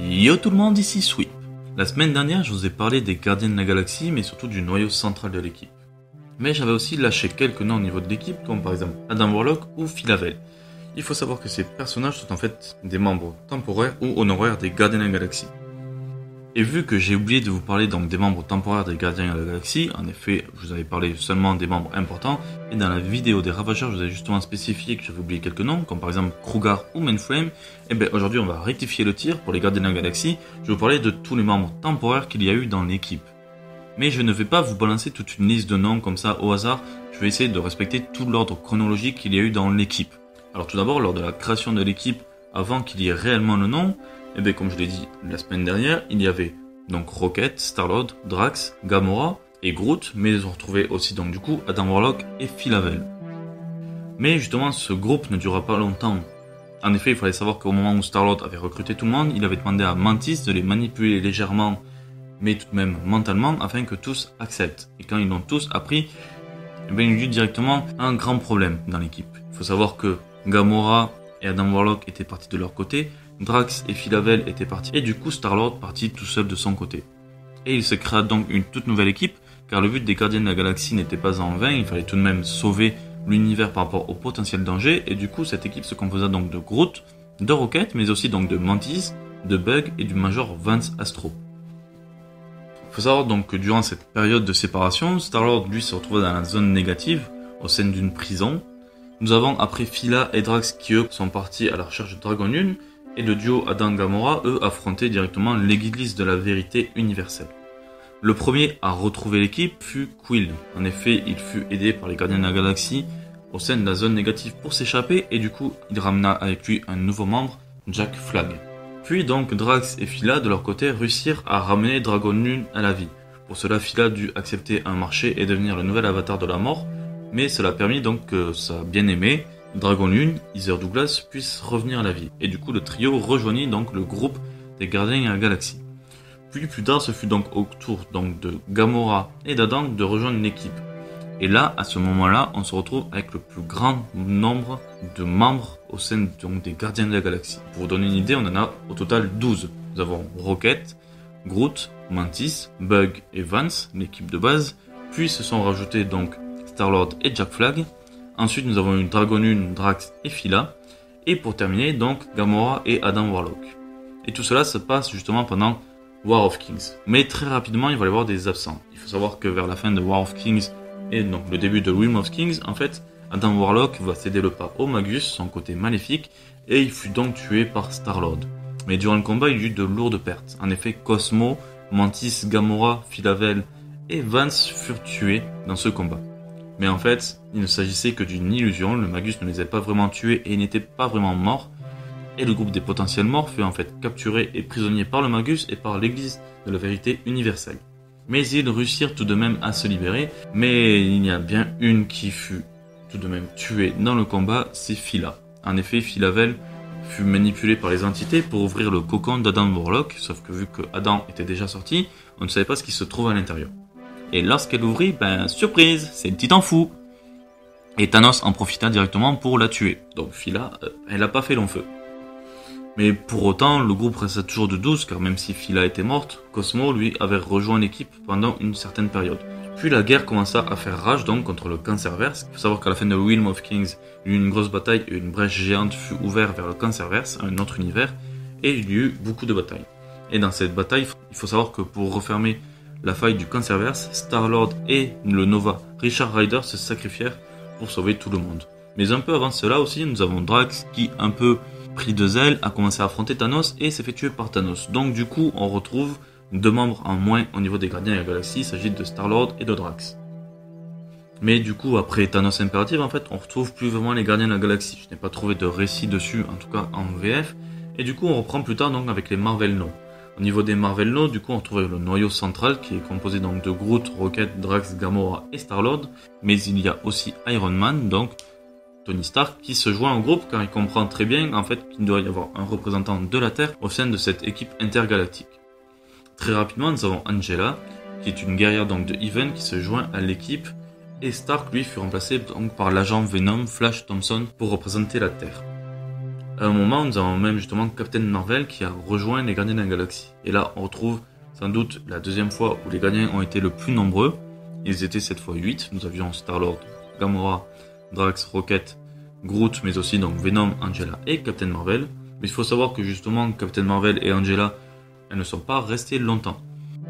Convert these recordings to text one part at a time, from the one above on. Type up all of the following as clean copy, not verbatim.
Yo tout le monde, ici Sweep. La semaine dernière, je vous ai parlé des Gardiens de la Galaxie, mais surtout du noyau central de l'équipe. Mais j'avais aussi lâché quelques noms au niveau de l'équipe, comme par exemple Adam Warlock ou Philavel. Il faut savoir que ces personnages sont en fait des membres temporaires ou honoraires des Gardiens de la Galaxie. Et vu que j'ai oublié de vous parler donc des membres temporaires des Gardiens de la Galaxie, en effet, je vous avais parlé seulement des membres importants, et dans la vidéo des Ravageurs, je vous avais justement spécifié que j'avais oublié quelques noms, comme par exemple Krugar ou Mainframe, et bien aujourd'hui on va rectifier le tir pour les Gardiens de la Galaxie, je vais vous parler de tous les membres temporaires qu'il y a eu dans l'équipe. Mais je ne vais pas vous balancer toute une liste de noms comme ça au hasard, je vais essayer de respecter tout l'ordre chronologique qu'il y a eu dans l'équipe. Alors tout d'abord, lors de la création de l'équipe, avant qu'il y ait réellement le nom, et bien comme je l'ai dit la semaine dernière, il y avait donc Rocket, Star-Lord, Drax, Gamora et Groot, mais ils ont retrouvé aussi donc du coup Adam Warlock et Philavel. Mais justement ce groupe ne durera pas longtemps. En effet, il fallait savoir qu'au moment où Star-Lord avait recruté tout le monde, il avait demandé à Mantis de les manipuler légèrement, mais tout de même mentalement, afin que tous acceptent. Et quand ils l'ont tous appris, eh bien, il y a eu directement un grand problème dans l'équipe. Il faut savoir que Gamora et Adam Warlock étaient partis de leur côté, Drax et Philavel étaient partis, et du coup Star-Lord partit tout seul de son côté. Et il se créa donc une toute nouvelle équipe, car le but des Gardiens de la Galaxie n'était pas en vain, il fallait tout de même sauver l'univers par rapport au potentiel danger, et du coup cette équipe se composa donc de Groot, de Rocket, mais aussi donc de Mantis, de Bug et du Major Vance Astro. Il faut savoir donc que durant cette période de séparation, Star-Lord lui se retrouva dans la zone négative, au sein d'une prison. Nous avons après Phila et Drax qui eux sont partis à la recherche de Dragon Lune, et le duo Adam-Gamora, eux, affrontaient directement l'église de la vérité universelle. Le premier à retrouver l'équipe fut Quill. En effet, il fut aidé par les Gardiens de la Galaxie au sein de la zone négative pour s'échapper, et du coup, il ramena avec lui un nouveau membre, Jack Flag. Puis donc, Drax et Phila, de leur côté, réussirent à ramener Dragon Lune à la vie. Pour cela, Phila dut accepter un marché et devenir le nouvel avatar de la mort, mais cela permit donc que sa bien-aimée, Dragon Lune, Heather Douglas, puisse revenir à la vie. Et du coup, le trio rejoignit donc le groupe des Gardiens de la Galaxie. Puis plus tard, ce fut donc au tour donc de Gamora et d'Adam de rejoindre l'équipe. Et là, à ce moment-là, on se retrouve avec le plus grand nombre de membres au sein donc des Gardiens de la Galaxie. Pour vous donner une idée, on en a au total 12. Nous avons Rocket, Groot, Mantis, Bug et Vance, l'équipe de base. Puis se sont rajoutés donc Star-Lord et Jack Flag. Ensuite, nous avons eu Dragon Lune, Drax et Phila. Et pour terminer, donc, Gamora et Adam Warlock. Et tout cela se passe justement pendant War of Kings. Mais très rapidement, il va y avoir des absents. Il faut savoir que vers la fin de War of Kings et donc le début de Realm of Kings, en fait, Adam Warlock va céder le pas au Magus, son côté maléfique, et il fut donc tué par Star-Lord. Mais durant le combat, il y eut de lourdes pertes. En effet, Cosmo, Mantis, Gamora, Philavel et Vance furent tués dans ce combat. Mais en fait, il ne s'agissait que d'une illusion, le Magus ne les avait pas vraiment tués et n'était pas vraiment mort. Et le groupe des potentiels morts fut en fait capturé et prisonnier par le Magus et par l'église de la vérité universelle. Mais ils réussirent tout de même à se libérer, mais il y a bien une qui fut tout de même tuée dans le combat, c'est Phila. En effet, Philavel fut manipulé par les entités pour ouvrir le cocon d'Adam Warlock, sauf que vu que Adam était déjà sorti, on ne savait pas ce qui se trouvait à l'intérieur. Et lorsqu'elle ouvrit, surprise, c'est le titan fou. Et Thanos en profita directement pour la tuer. Donc Phila, elle n'a pas fait long feu. Mais pour autant, le groupe resta toujours de 12, car même si Phila était morte, Cosmo, lui, avait rejoint l'équipe pendant une certaine période. Puis la guerre commença à faire rage donc contre le Cancerverse. Il faut savoir qu'à la fin de Realm of Kings, il y eut une grosse bataille et une brèche géante fut ouverte vers le Cancerverse, un autre univers, et il y eut beaucoup de batailles. Et dans cette bataille, il faut savoir que pour refermer la faille du Cancerverse, Star-Lord et le Nova Richard Rider se sacrifièrent pour sauver tout le monde. Mais un peu avant cela aussi, nous avons Drax qui, un peu pris de zèle, a commencé à affronter Thanos et s'est fait tuer par Thanos. Donc du coup, on retrouve 2 membres en moins au niveau des Gardiens de la Galaxie, il s'agit de Star-Lord et de Drax. Mais du coup, après Thanos Imperative, en fait, on retrouve plus vraiment les Gardiens de la Galaxie. Je n'ai pas trouvé de récit dessus, en tout cas en VF. Et du coup, on reprend plus tard donc avec les Marvel No. Au niveau des Marvel No, du coup, on retrouve le noyau central qui est composé donc de Groot, Rocket, Drax, Gamora et Star-Lord. Mais il y a aussi Iron Man, donc Tony Stark, qui se joint au groupe car il comprend très bien en fait qu'il doit y avoir un représentant de la Terre au sein de cette équipe intergalactique. Très rapidement, nous avons Angela, qui est une guerrière donc de Even qui se joint à l'équipe, et Stark lui fut remplacé donc par l'agent Venom Flash Thompson pour représenter la Terre. À un moment, nous avons même justement Captain Marvel qui a rejoint les Gardiens de la Galaxie. Et là, on retrouve sans doute la deuxième fois où les gardiens ont été le plus nombreux. Ils étaient cette fois 8. Nous avions Star-Lord, Gamora, Drax, Rocket, Groot, mais aussi donc Venom, Angela et Captain Marvel. Mais il faut savoir que justement Captain Marvel et Angela, elles ne sont pas restées longtemps.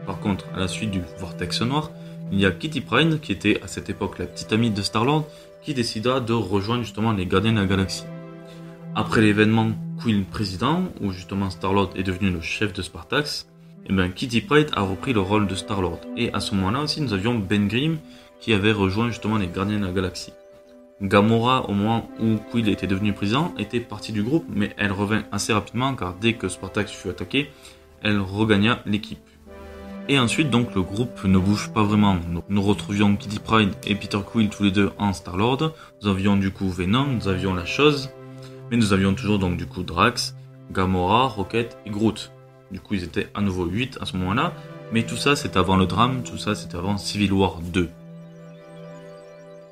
Par contre, à la suite du Vortex Noir, il y a Kitty Pryde, qui était à cette époque la petite amie de Star-Lord, qui décida de rejoindre justement les Gardiens de la Galaxie. Après l'événement Quill Président, où justement Star-Lord est devenu le chef de Spartax, et bien Kitty Pryde a repris le rôle de Star-Lord. Et à ce moment-là aussi, nous avions Ben Grimm qui avait rejoint justement les Gardiens de la Galaxie. Gamora, au moment où Quill était devenu président, était partie du groupe, mais elle revint assez rapidement car dès que Spartax fut attaqué, elle regagna l'équipe. Et ensuite, donc, le groupe ne bouge pas vraiment. Nous retrouvions Kitty Pryde et Peter Quill tous les deux en Star-Lord. Nous avions du coup Venom, nous avions la Chose, mais nous avions toujours donc du coup Drax, Gamora, Rocket et Groot. Du coup, ils étaient à nouveau 8 à ce moment-là, mais tout ça c'était avant le drame, tout ça c'était avant Civil War 2.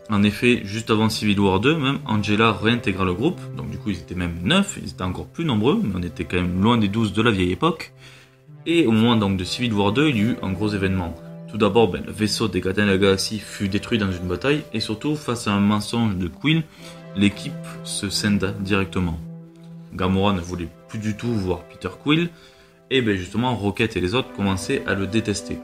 En effet, juste avant Civil War 2, même Angela réintégra le groupe, donc du coup ils étaient même 9, ils étaient encore plus nombreux, mais on était quand même loin des 12 de la vieille époque. Et au moment donc de Civil War 2, il y a eu un gros événement. Tout d'abord, le vaisseau des Gardiens de la Galaxie fut détruit dans une bataille, et surtout, face à un mensonge de Quill, l'équipe se scinda directement. Gamora ne voulait plus du tout voir Peter Quill, et justement Rocket et les autres commençaient à le détester.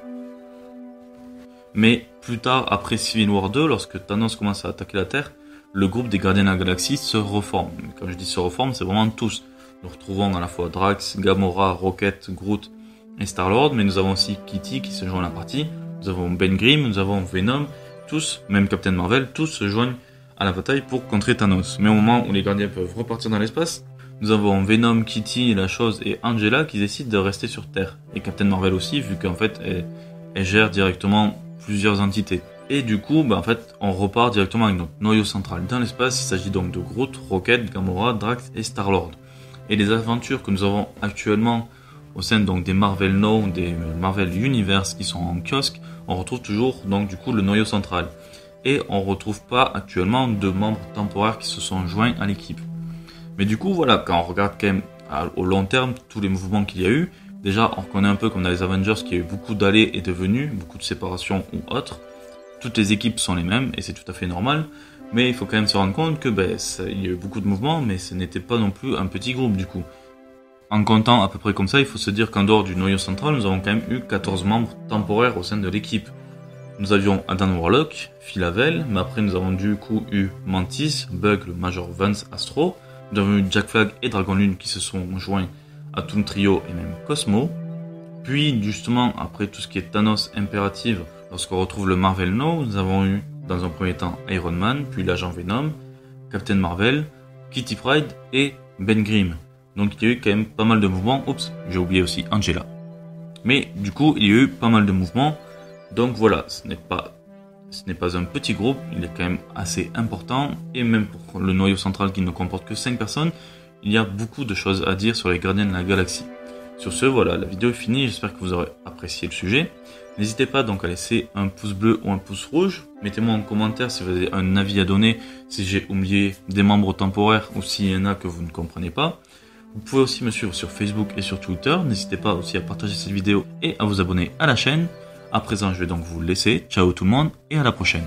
Mais plus tard, après Civil War 2, lorsque Thanos commence à attaquer la Terre, le groupe des Gardiens de la Galaxie se reforme. Mais quand je dis se reforme, c'est vraiment tous. Nous retrouvons à la fois Drax, Gamora, Rocket, Groot et Star-Lord, mais nous avons aussi Kitty qui se joint à la partie, nous avons Ben Grimm, nous avons Venom, tous, même Captain Marvel, tous se joignent à la bataille pour contrer Thanos. Mais au moment où les gardiens peuvent repartir dans l'espace, nous avons Venom, Kitty, la Chose et Angela qui décident de rester sur Terre. Et Captain Marvel aussi, vu qu'en fait, elle gère directement plusieurs entités. Et du coup, en fait, on repart directement avec notre noyau central dans l'espace. Il s'agit donc de Groot, Rocket, Gamora, Drax et Star-Lord. Et les aventures que nous avons actuellement au sein donc des Marvel Now, des Marvel Universe qui sont en kiosque, on retrouve toujours donc du coup le noyau central. Et on retrouve pas actuellement de membres temporaires qui se sont joints à l'équipe. Mais du coup voilà, quand on regarde quand même au long terme tous les mouvements qu'il y a eu, déjà on reconnaît un peu comme dans les Avengers qu'il y a eu beaucoup d'allées et de venues, beaucoup de séparations ou autres. Toutes les équipes sont les mêmes et c'est tout à fait normal. Mais il faut quand même se rendre compte que il y a eu beaucoup de mouvements, mais ce n'était pas non plus un petit groupe du coup. En comptant à peu près comme ça, il faut se dire qu'en dehors du noyau central, nous avons quand même eu 14 membres temporaires au sein de l'équipe. Nous avions Adam Warlock, Phyla-Vell, mais après nous avons du coup eu Mantis, Bug, le Major Vance, Astro. Nous avons eu Jack Flag et Dragon Lune qui se sont joints à Toon Trio et même Cosmo. Puis justement, après tout ce qui est Thanos Imperative, lorsqu'on retrouve le Marvel Now, nous avons eu dans un premier temps Iron Man, puis l'agent Venom, Captain Marvel, Kitty Pryde et Ben Grimm. Donc il y a eu quand même pas mal de mouvements. Oups, j'ai oublié aussi Angela. Mais du coup, il y a eu pas mal de mouvements. Donc voilà, ce n'est pas un petit groupe, il est quand même assez important. Et même pour le noyau central qui ne comporte que 5 personnes, il y a beaucoup de choses à dire sur les Gardiens de la Galaxie. Sur ce, voilà, la vidéo est finie, j'espère que vous aurez apprécié le sujet. N'hésitez pas donc à laisser un pouce bleu ou un pouce rouge. Mettez-moi en commentaire si vous avez un avis à donner, si j'ai oublié des membres temporaires ou s'il y en a que vous ne comprenez pas. Vous pouvez aussi me suivre sur Facebook et sur Twitter. N'hésitez pas aussi à partager cette vidéo et à vous abonner à la chaîne. À présent, je vais donc vous laisser. Ciao tout le monde et à la prochaine.